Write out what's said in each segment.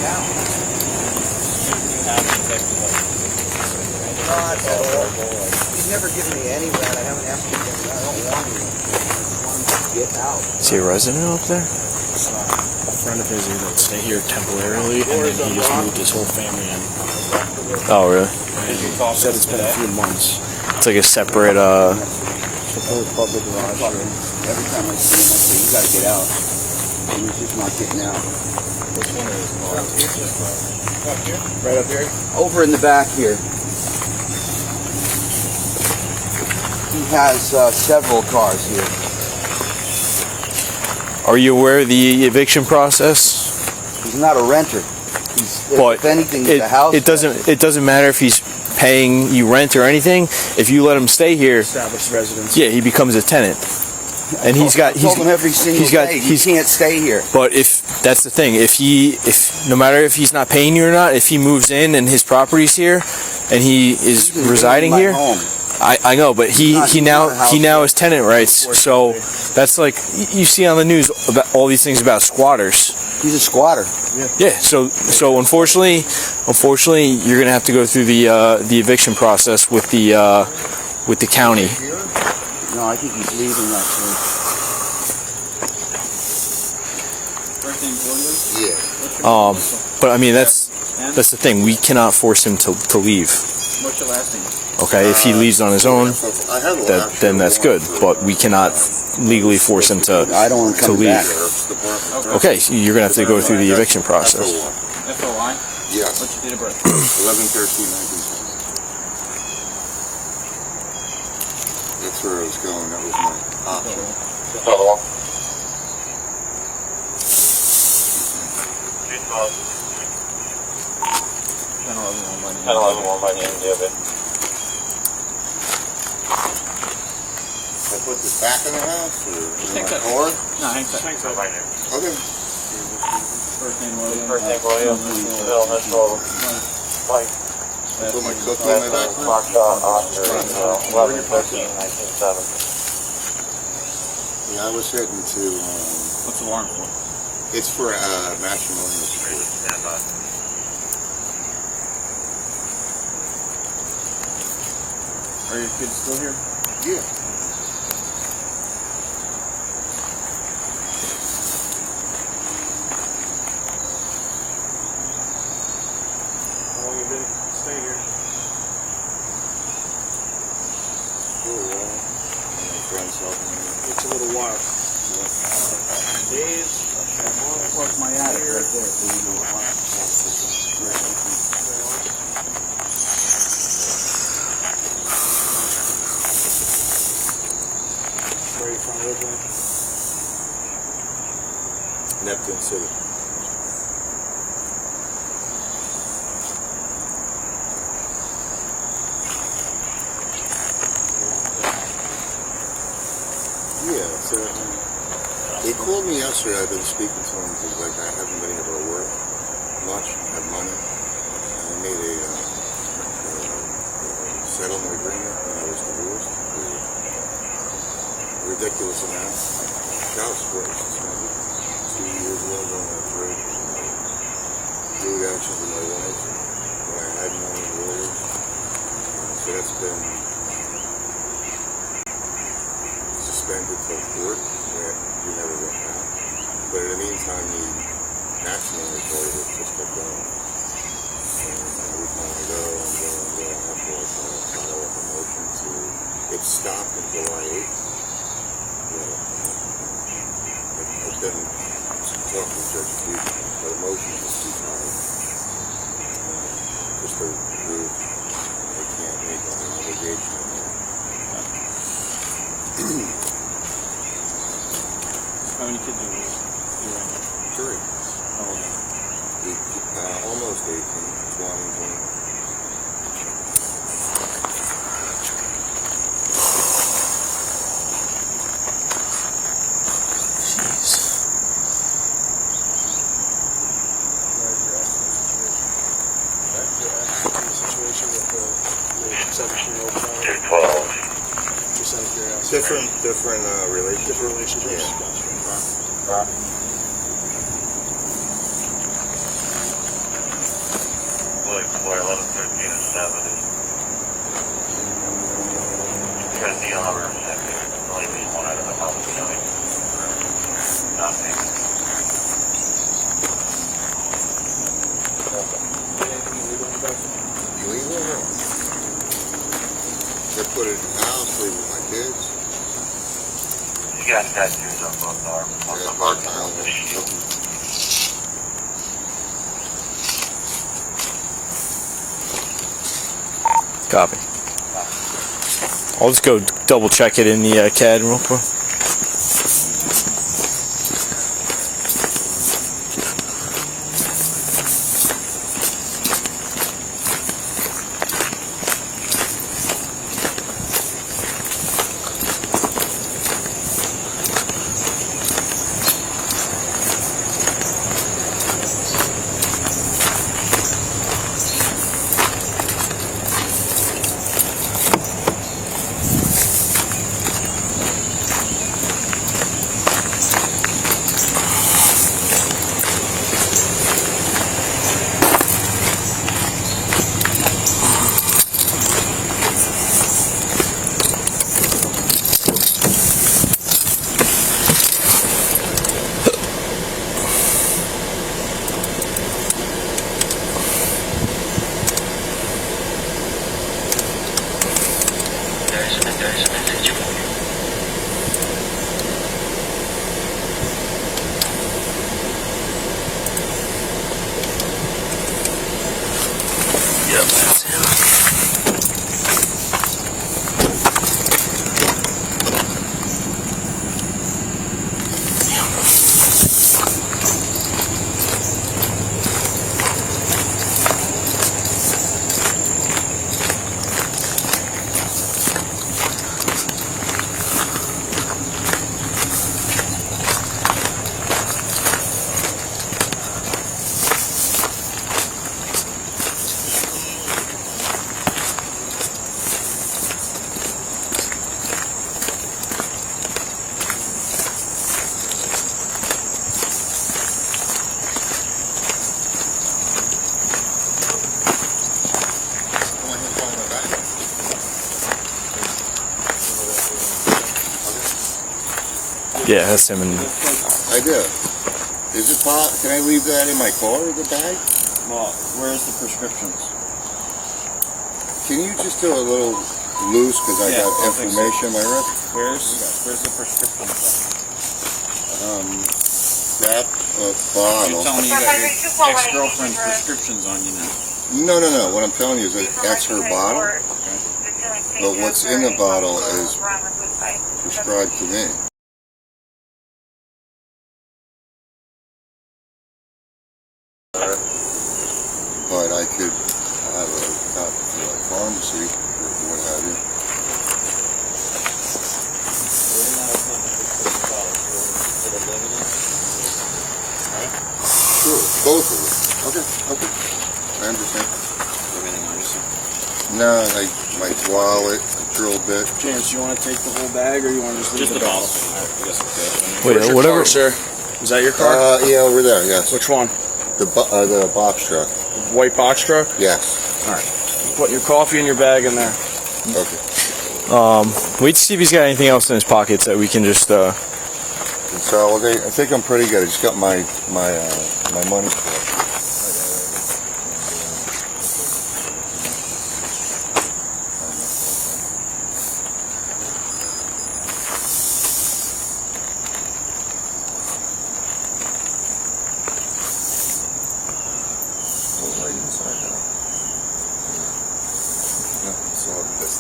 now. Not at all. He's never given me any rent. I haven't asked him. I don't want him. I want him to get out. Is he a resident up there? A friend of his that stay here temporarily, and then he just moved his whole family in. Oh, really? And he said it's been a few months. It's like a separate, Public garage. Every time I see him, I say, you gotta get out. And he's just not getting out. Which one is it? Up here? Right up here? Over in the back here. He has several cars here. are you aware of the eviction process? He's not a renter. But if anything, he's a house. it doesn't matter if he's paying you rent or anything. If you let him stay here, Established residence. yeah, he becomes a tenant. And I told him every single day, he can't stay here. But if that's the thing, if no matter if he's not paying you or not, if he moves in and his property's here, and he is residing here, I know, but he now has tenant rights. So that's like you see on the news about all these things about squatters. He's a squatter. Yeah. So unfortunately, you're gonna have to go through the eviction process with the county. No, I think he's leaving actually. Yeah. But I mean that's the thing. We cannot force him to leave. What's your last name? Okay, if he leaves on his own, then that's good. But we cannot legally force him to I don't want him coming leave. back. Okay, so you're gonna have to go through the eviction process. FOI? Yes. What's your date of birth? 11/13/1970. That's where I was going. That was my option. I put this back in the house or in my car? No, hang tight. Okay. First name William. Middle initial, Mike. I put my cookie in my back. Foxtrot, Oscar, 11/13/1970. Yeah, I was heading to, What's the warrant for? it's for matrimonial support. Are your kids still here? Yeah. How long you been staying here? For a while. My friends helping me. It's a little while. Days, a month. Where's my attic right there? So you know what? Where are you from originally? Neptune City. Yeah, so they called me yesterday. I've been speaking to them because like I haven't been able to work much, have money. And I made a settlement agreement when I was divorced. A ridiculous amount. Child support was suspended 2 years ago, going on 3. Rude actions with my wife when I had money and lawyers. So that's been suspended till court, where you never went out. But in the meantime, the maximum authority just kept going. And every time I go, I have to file a motion to. It stopped on July 8th. I've been talking to Judge Keith, but the motion is too high. Just to prove I can't make an obligation on that. How many kids do you right now? 3. How old are you? Almost 18, 20. Situation with the 17-year-old child. Just out of curiosity. Different relationships. Different relationships. Yeah. Gotcha. number of seconds. I believe he's one out of the public county. Nothing. Illegal? They put it in the house, leave it with my kids. He's got tattoos on both arms. On Yeah, the my mark town. on the shield. Copy. I'll just go double check it in the CAD real quick. Yeah, that's him. And I do. Is it can I leave that in my car, the bag? Well, where's the prescriptions? Can you just do a little loose, because I Yeah, got I think so. inflammation in my wrist? Where's the prescriptions? That You're bottle. telling me you got your ex-girlfriend's prescriptions on you now. No. What I'm telling you is that that's her bottle, but what's in the bottle is prescribed to me. But I could have a copy to a pharmacy or what have you. Sure, both of them. Okay. I understand. Everything on you. No, my wallet, a drill bit. James, you want to take the whole bag, or you want to just leave the bottle? I guess okay. wait, Where's your whatever. car, sir? Is that your car? Yeah, over there. Yes. Which one? The box truck. White box truck? Yes. Put your coffee in your bag in there. Okay. Wait to see if he's got anything else in his pockets that we can just. Consolidate. I think I'm pretty good. I just got my money for it. Right inside now. No, it's all this.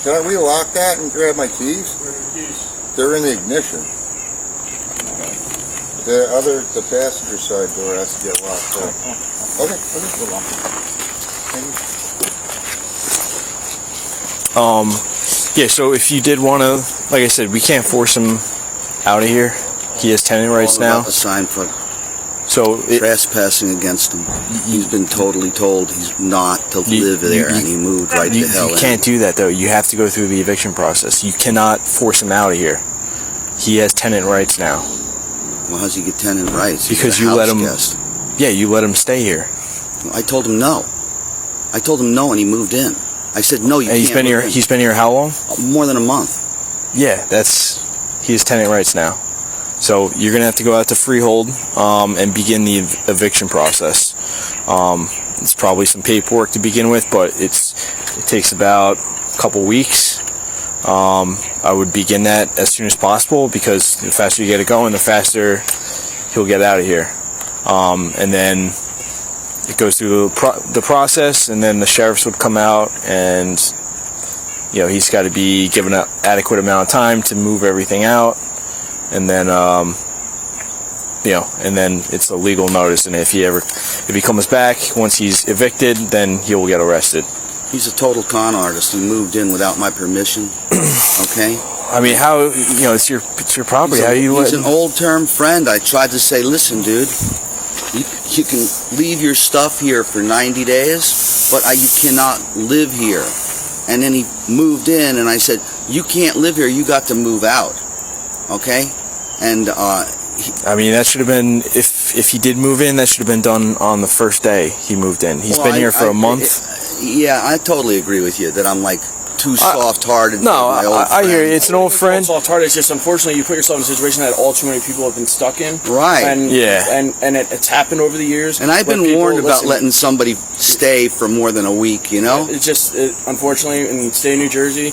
Can I relock that and grab my keys? Where are your keys? They're in the ignition. The passenger side door has to get locked up. Okay. Yeah, so if you did want to, like I said, we can't force him out of here. He has tenant rights now. A sign for. So trespassing against him. He's been totally told he's not to live there, and he moved right the hell in. You can't do that, though. You have to go through the eviction process. You cannot force him out of here. He has tenant rights now. Well, how's he get tenant rights? Because you let him. Yeah, you let him stay here. I told him no. I told him no, and he moved in. I said no. You can't. He's been here. He's been here how long? More than a month. Yeah, he has tenant rights now. So you're gonna have to go out to freehold and begin the eviction process. It's probably some paperwork to begin with, but it takes about a couple weeks. I would begin that as soon as possible, because the faster you get it going, the faster he'll get out of here. And then it goes through the process, and then the sheriffs would come out, and he's got to be given an adequate amount of time to move everything out. And then, and then it's a legal notice. And if he comes back once he's evicted, then he will get arrested. He's a total con artist. He moved in without my permission. Okay. I mean, how it's your property. He's an old-term friend. I tried to say, listen, dude, you can leave your stuff here for 90 days, but you cannot live here. And then he moved in, and I said, you can't live here. You got to move out. Okay, and I mean, that should have been, if he did move in, that should have been done on the first day he moved in. He's been here for a month. Yeah, I totally agree with you that I'm like too soft-hearted. No, I hear you. It's an old friend. Soft-hearted. It's just, unfortunately, you put yourself in a situation that all too many people have been stuck in. Right. And, yeah. And it's happened over the years. And I've been warned about letting somebody stay for more than a week. It's just unfortunately in the state of New Jersey,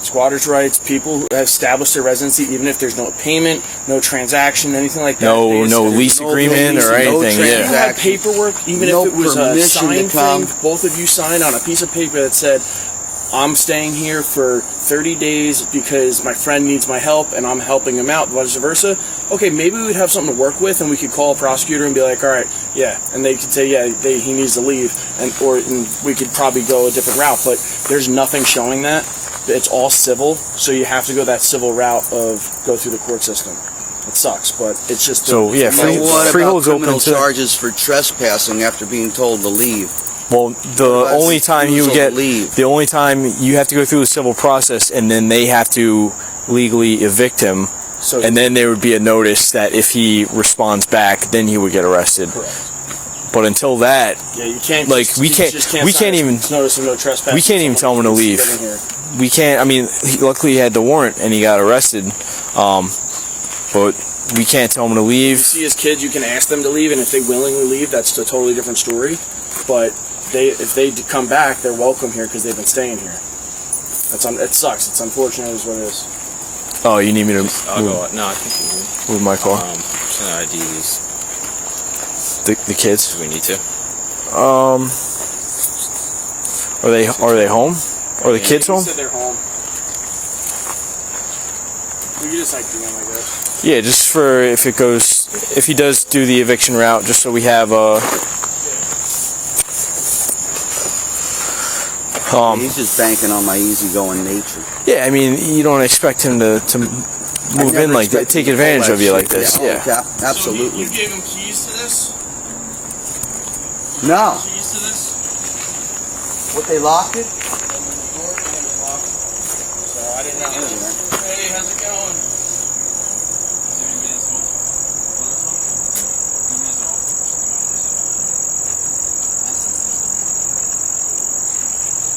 squatters' rights, people who have established their residency, even if there's no payment, no transaction, anything like that. No lease agreement or anything. You had paperwork, even if it was a signed thing, both of you signed on a piece of paper that said, I'm staying here for 30 days because my friend needs my help and I'm helping him out, vice versa. Okay, maybe we would have something to work with, and we could call a prosecutor and be like, all right, yeah, and they could say, yeah, he needs to leave, and we could probably go a different route, but there's nothing showing that. It's all civil, so you have to go that civil route of go through the court system. It sucks, but it's just freehold's open to charges for trespassing after being told to leave. Well, the only time you have to go through the civil process, and then they have to legally evict him, and then there would be a notice that if he responds back, then he would get arrested. Correct. But until that, you can't. Like we can't even notice of no trespassing. We can't even tell him to leave. We can't. I mean, luckily he had the warrant and he got arrested. But we can't tell him to leave. If you see his kids, you can ask them to leave, and if they willingly leave, that's a totally different story. But if they come back, they're welcome here because they've been staying here. It sucks. It's unfortunate, is what it is. Oh, you need me to? I'll go. No, I think you can move my car. Just gonna ID these. The kids? Do we need to? Are they home? Are the kids home? Said they're home. We can just ID them, I guess. Yeah, just for if he does do the eviction route, just so we have he's just banking on my easygoing nature. Yeah, I mean, you don't expect him to move in like that, take advantage of you like this. Yeah. Absolutely. So you gave him keys to this? No. Keys to this? What, they locked it? So I didn't know. Hey, how's it going?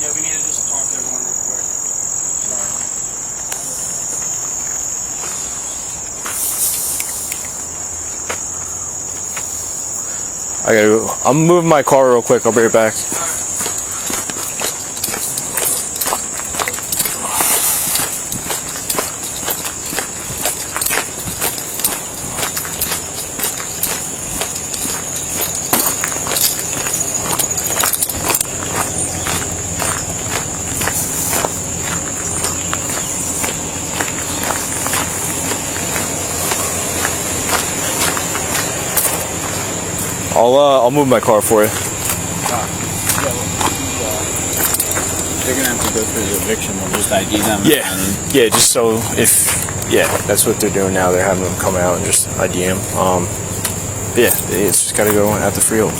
Yeah, we need to just talk to everyone real quick. Sorry. I'm moving my car real quick. I'll be right back. I'll move my car for you. They're gonna have to go through the eviction. We'll just ID them. Yeah, just so that's what they're doing now. They're having them come out and just ID them. Yeah, it's just got to go out the freehold.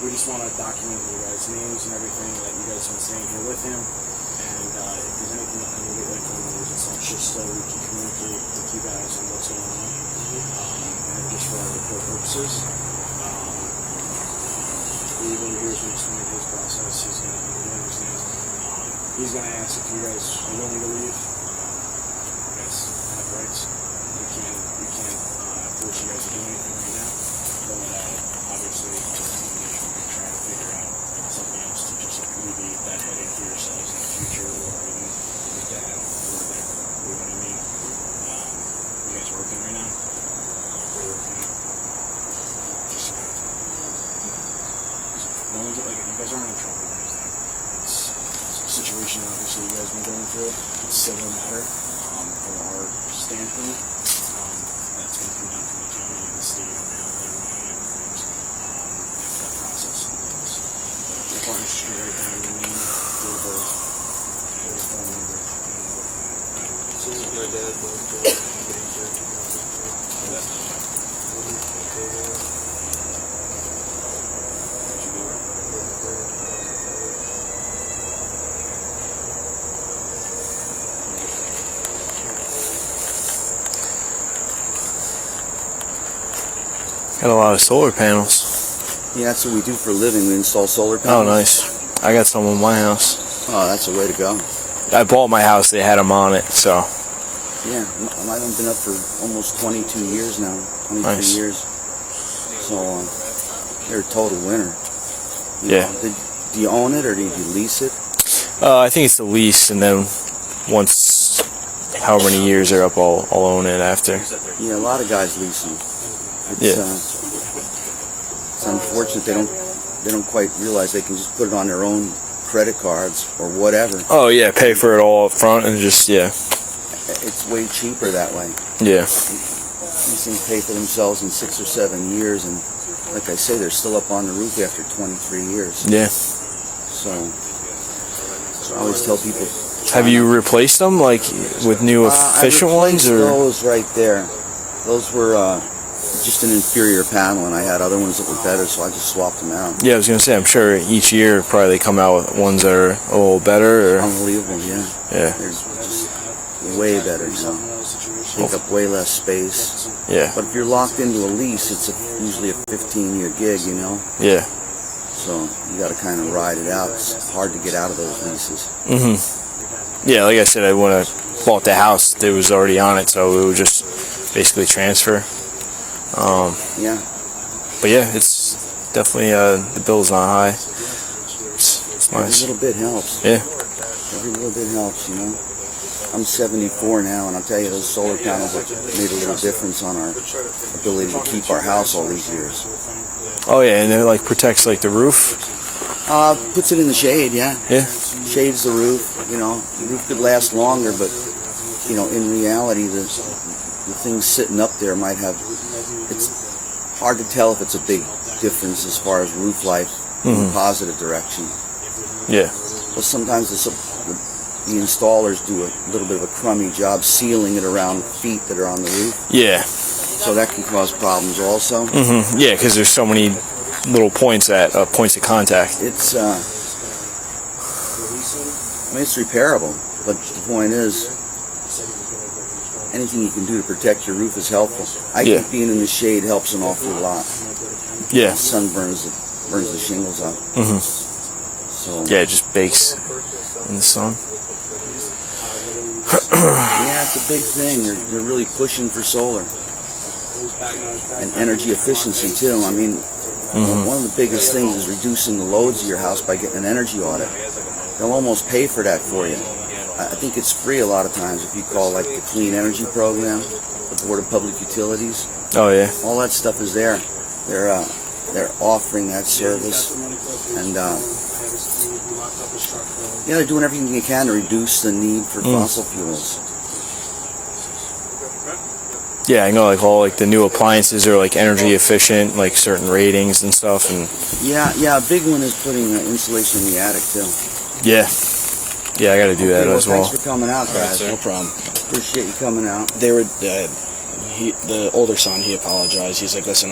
We just want to document your guys' names and everything that you guys have been staying here with him. And if there's anything that I can get like phone numbers and such, just so we can communicate with you guys on what's going on. And just for our report purposes. Even here's me explaining his process. He's gonna ask if you guys are willing to leave. You guys have rights. We can't force you guys to do anything right now. But obviously, try to figure out something else to just alleviate that headache for yourselves in the future, or even with that, or whatever. You know what I mean? You guys working right now? Just no one's like, you guys aren't in trouble or anything. It's a situation obviously you guys have been going through. It's a civil matter from our standpoint. That's going to come down from the county and the state and how they want to handle things. That process and things. But the partners just going to write down your name, date of birth, and your phone number. My dad was Got a lot of solar panels. Yeah, that's what we do for a living. We install solar Oh, panels. nice. I got some on my house. Oh, that's the way to go. I bought my house, they had them on it, so. Yeah, I've been up for almost 22 years now. 23 Nice. years. So they're a total winner. Yeah. Do you own it or do you lease it? I think it's the lease, and then once however many years they're up, I'll own it after. Yeah, a lot of guys lease them. It's unfortunate they don't quite realize they can just put it on their own credit cards or whatever. Oh yeah, pay for it all up front and just It's way cheaper that way. Yeah. These things pay for themselves in 6 or 7 years, and like I say, they're still up on the roof after 23 years. Yeah. So I always tell people. Have you replaced them like with new efficient ones, or? Those right there. Those were just an inferior panel, and I had other ones that were better, so I just swapped them out. Yeah, I was gonna say, I'm sure each year probably they come out with ones that are a little better. Or, Unbelievable, yeah. yeah. They're just way better, take up way less space. Yeah. But if you're locked into a lease, it's usually a 15-year gig, you know. Yeah. So you got to kind of ride it out. It's hard to get out of those leases. Mhm. Yeah, like I said, when I bought the house, it was already on it, so it would just basically transfer. Yeah. But yeah, it's definitely the bill's not high. It's nice. Every little bit helps. Yeah. Every little bit helps, you know. I'm 74 now, and I'll tell you, those solar panels have made a little difference on our ability to keep our house all these years. Oh yeah, and it like protects like the roof. Puts it in the shade, yeah. Yeah. Shades the roof. You know, the roof could last longer, but you know, in reality, the thing sitting up there might have. It's hard to tell if it's a big difference as far as roof life in the positive direction. Yeah. But sometimes the installers do a little bit of a crummy job sealing it around feet that are on the roof. Yeah. So that can cause problems also. Yeah, because there's so many little points of contact. It's I mean, it's repairable, but the point is, anything you can do to protect your roof is helpful. I think being in the shade helps an awful lot. Yeah. The sun burns the shingles up. So Yeah, it just bakes in the sun. yeah, it's a big thing. They're really pushing for solar and energy efficiency too. I mean, one of the biggest things is reducing the loads of your house by getting an energy audit. They'll almost pay for that for you. I think it's free a lot of times if you call like the Clean Energy Program, the Board of Public Utilities. Oh yeah. All that stuff is there. They're offering that service, and yeah, they're doing everything they can to reduce the need for fossil fuels. Yeah, I know, like all like the new appliances are like energy efficient, like certain ratings and stuff, and Yeah, a big one is putting insulation in the attic too. yeah, I got to do that as well. Thanks for coming out, guys. No problem. Appreciate you coming out. They were the older son. He apologized. He's like, "Listen,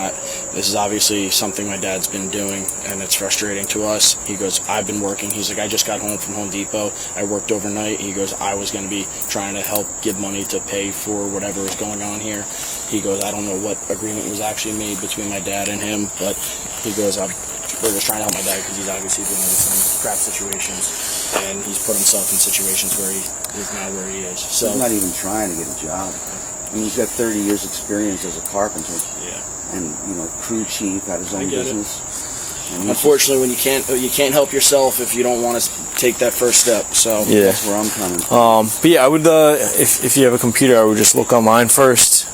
this is obviously something my dad's been doing, and it's frustrating to us." He goes, "I've been working." He's like, "I just got home from Home Depot. I worked overnight." He goes, "I was going to be trying to help give money to pay for whatever is going on here." He goes, "I don't know what agreement was actually made between my dad and him, but he goes, we're just trying to help my dad because he's obviously dealing with some crap situations, and he's put himself in situations where he is now where he is." So He's not even trying to get a job. I mean, he's got 30 years experience as a carpenter. yeah. And, you know, crew chief, had his own get it. business. And Unfortunately, when you can't help yourself if you don't want to take that first step. So Yeah. that's where I'm coming from. But yeah, I would if you have a computer, I would just look online first.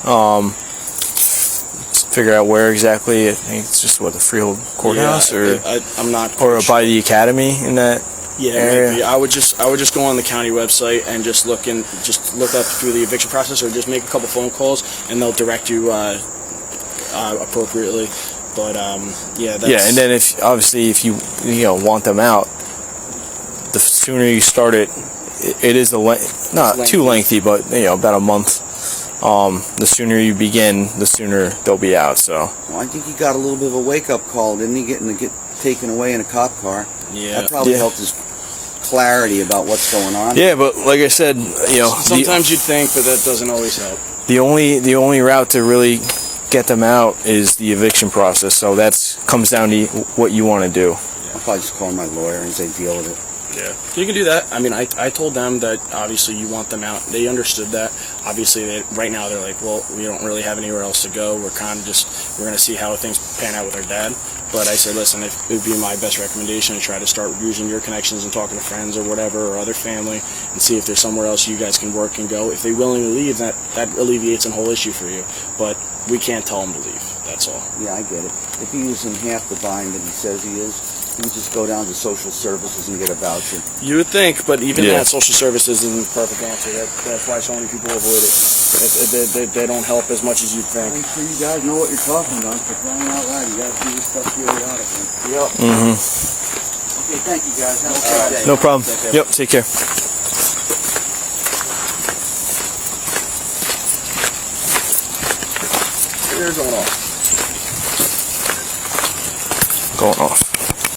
Figure out where exactly. I think it's just the Freehold Courthouse, or I'm not. or by the academy in that. Yeah, area. maybe. I would just go on the county website and just look up through the eviction process, or just make a couple phone calls, and they'll direct you appropriately. But yeah, that's, Yeah, and then if you want them out, the sooner you start it, it is not too lengthy, but about a month. The sooner you begin, the sooner they'll be out. So Well, I think he got a little bit of a wake-up call, didn't he, getting to get taken away in a cop car? Yeah. That probably helped his clarity about what's going on. yeah, but like I said, Sometimes you'd think, but that doesn't always help. the only route to really get them out is the eviction process. So comes down to what you want to do. I'll probably just call my lawyer and say deal with it. Yeah, you can do that. I mean, I told them that obviously you want them out. They understood that. Obviously, right now they're like, well, we don't really have anywhere else to go. We're kind of we're going to see how things pan out with our dad. But I said, listen, it would be my best recommendation to try to start using your connections and talking to friends or whatever, or other family, and see if there's somewhere else you guys can work and go. If they willingly leave, that alleviates a whole issue for you. But we can't tell them to leave. That's all. Yeah, I get it. If he was in half the bind that he says he is, he would just go down to social services and get a voucher. You would think, but even Yeah. that, social services isn't the perfect answer. That's why so many people avoid it. They don't help as much as you'd think. I'm sure you guys know what you're talking about. For crying out loud, you got to do this stuff periodically. Yep. Okay, thank you guys. Have a good day. No problem. Yep, take care. Here's going off. Going off.